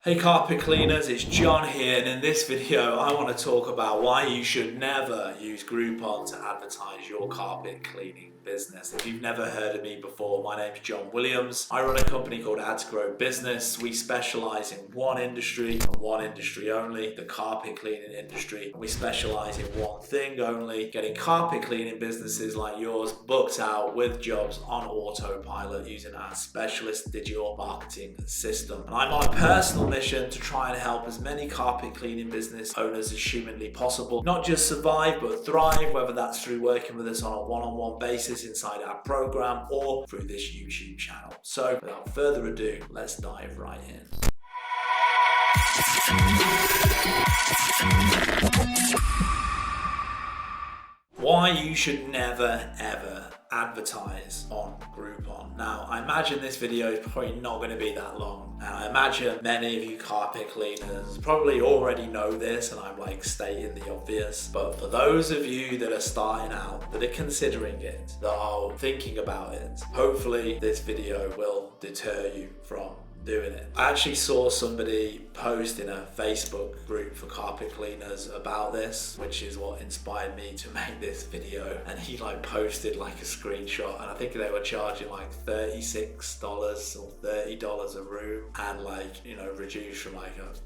Hey carpet cleaners, it's John here, and in this video I want to talk about why you should never use Groupon to advertise your carpet cleaning business. If you've never heard of me before, my name's John Williams. I run a company called Ads Grow Business. We specialize in one industry and one industry only, the carpet cleaning industry. We specialize in one thing only, getting carpet cleaning businesses like yours booked out with jobs on autopilot using our specialist digital marketing system. And I'm on a personal mission to try and help as many carpet cleaning business owners as humanly possible not just survive but thrive, whether that's through working with us on a one-on-one basis inside our program or through this YouTube channel. So without further ado, let's dive right in. Why you should never ever advertise on Groupon. Now, I imagine this video is probably not going to be that long, and I imagine many of you carpet cleaners probably already know this, and I'm like stating the obvious, but for those of you that are starting out, that are considering it, that are thinking about it, hopefully this video will deter you from doing it. I actually saw somebody post in a Facebook group for carpet cleaners about this, which is what inspired me to make this video, and he posted a screenshot, and I think they were charging $36 or $30 a room, and reduced from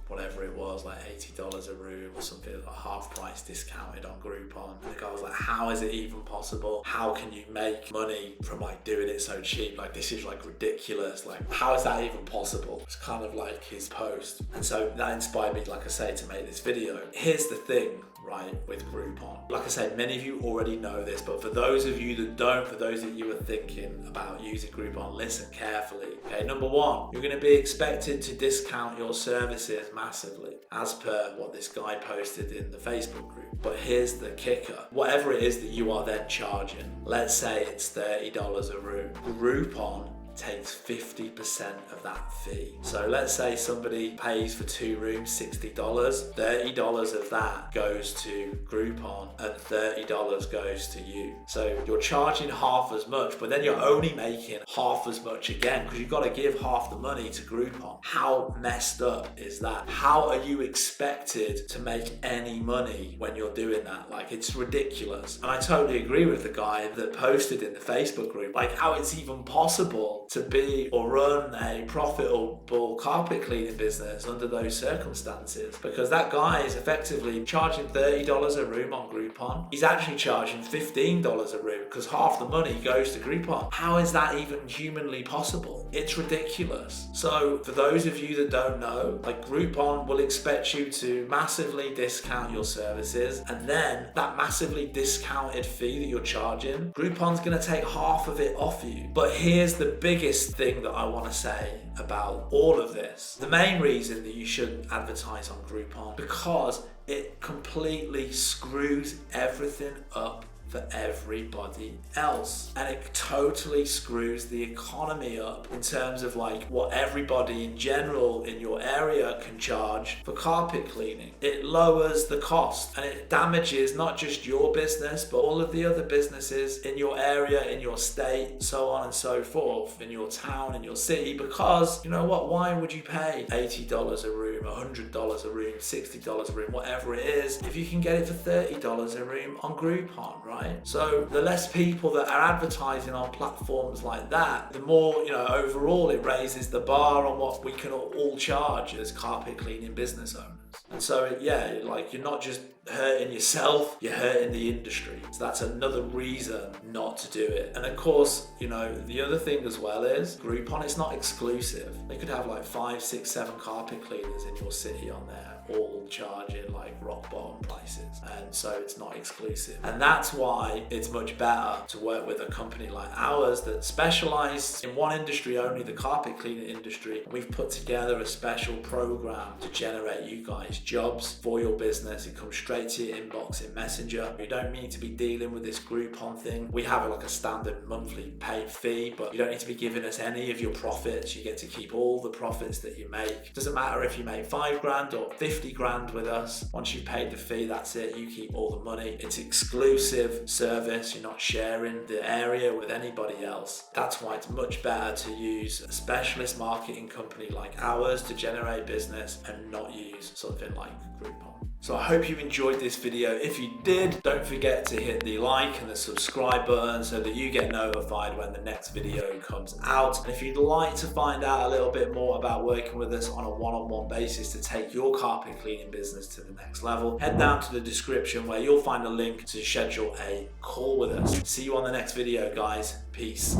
whatever it was, $80 a room or something, a half price discounted on Groupon. And the guy was like, how is it even possible? How can you make money from doing it so cheap? This is ridiculous. How is that even possible? It's kind of his post. And so that inspired me, like I say, to make this video. Here's the thing, right, with Groupon. Like I said, many of you already know this, but for those of you that don't, for those of you who are thinking about using Groupon, listen carefully. Okay, number one, you're going to be expected to discount your services massively, as per what this guy posted in the Facebook group. But here's the kicker. Whatever it is that you are then charging, let's say it's $30 a room, Groupon takes 50% of that fee. So let's say somebody pays for 2 rooms $60, $30 of that goes to Groupon and $30 goes to you. So you're charging half as much, but then you're only making half as much again because you've got to give half the money to Groupon. How messed up is that? How are you expected to make any money when you're doing that? It's ridiculous. And I totally agree with the guy that posted in the Facebook group, how it's even possible to be or run a profitable carpet cleaning business under those circumstances, because that guy is effectively charging $30 a room on Groupon. He's actually charging $15 a room because half the money goes to Groupon. How is that even humanly possible? It's ridiculous. So for those of you that don't know, Groupon will expect you to massively discount your services, and then that massively discounted fee that you're charging, Groupon's going to take half of it off you. But here's the biggest thing that I want to say about all of this. The main reason that you shouldn't advertise on Groupon, because it completely screws everything up for everybody else, and it totally screws the economy up in terms of what everybody in general in your area can charge for carpet cleaning. It lowers the cost, and it damages not just your business but all of the other businesses in your area, in your state, so on and so forth, in your town, in your city, because you know what, why would you pay $80 a room, $100 a room, $60 a room, whatever it is, if you can get it for $30 a room on Groupon, right? So the less people that are advertising on platforms like that, the more, overall it raises the bar on what we can all charge as carpet cleaning business owners. And so, you're not just hurting yourself, you're hurting the industry. So that's another reason not to do it. And of course, the other thing as well is Groupon is not exclusive. They could have 5, 6, 7 carpet cleaners in your city on there, all charging rock bottom prices, and so it's not exclusive. And that's why it's much better to work with a company like ours that specializes in one industry only, the carpet cleaning industry. We've put together a special program to generate you guys jobs for your business. It comes straight to your inbox in Messenger. You don't need to be dealing with this Groupon thing. We have like a standard monthly paid fee, but you don't need to be giving us any of your profits. You get to keep all the profits that you make. Doesn't matter if you make 5 grand or 50 grand with us. Once you've paid the fee, that's it. You keep all the money. It's exclusive service. You're not sharing the area with anybody else. That's why it's much better to use a specialist marketing company like ours to generate business and not use something like Groupon. So I hope you enjoyed this video. If you did, don't forget to hit the like and the subscribe button so that you get notified when the next video comes out. And if you'd like to find out a little bit more about working with us on a one-on-one basis to take your carpet cleaning business to the next level, head down to the description where you'll find a link to schedule a call with us. See you on the next video, guys. Peace.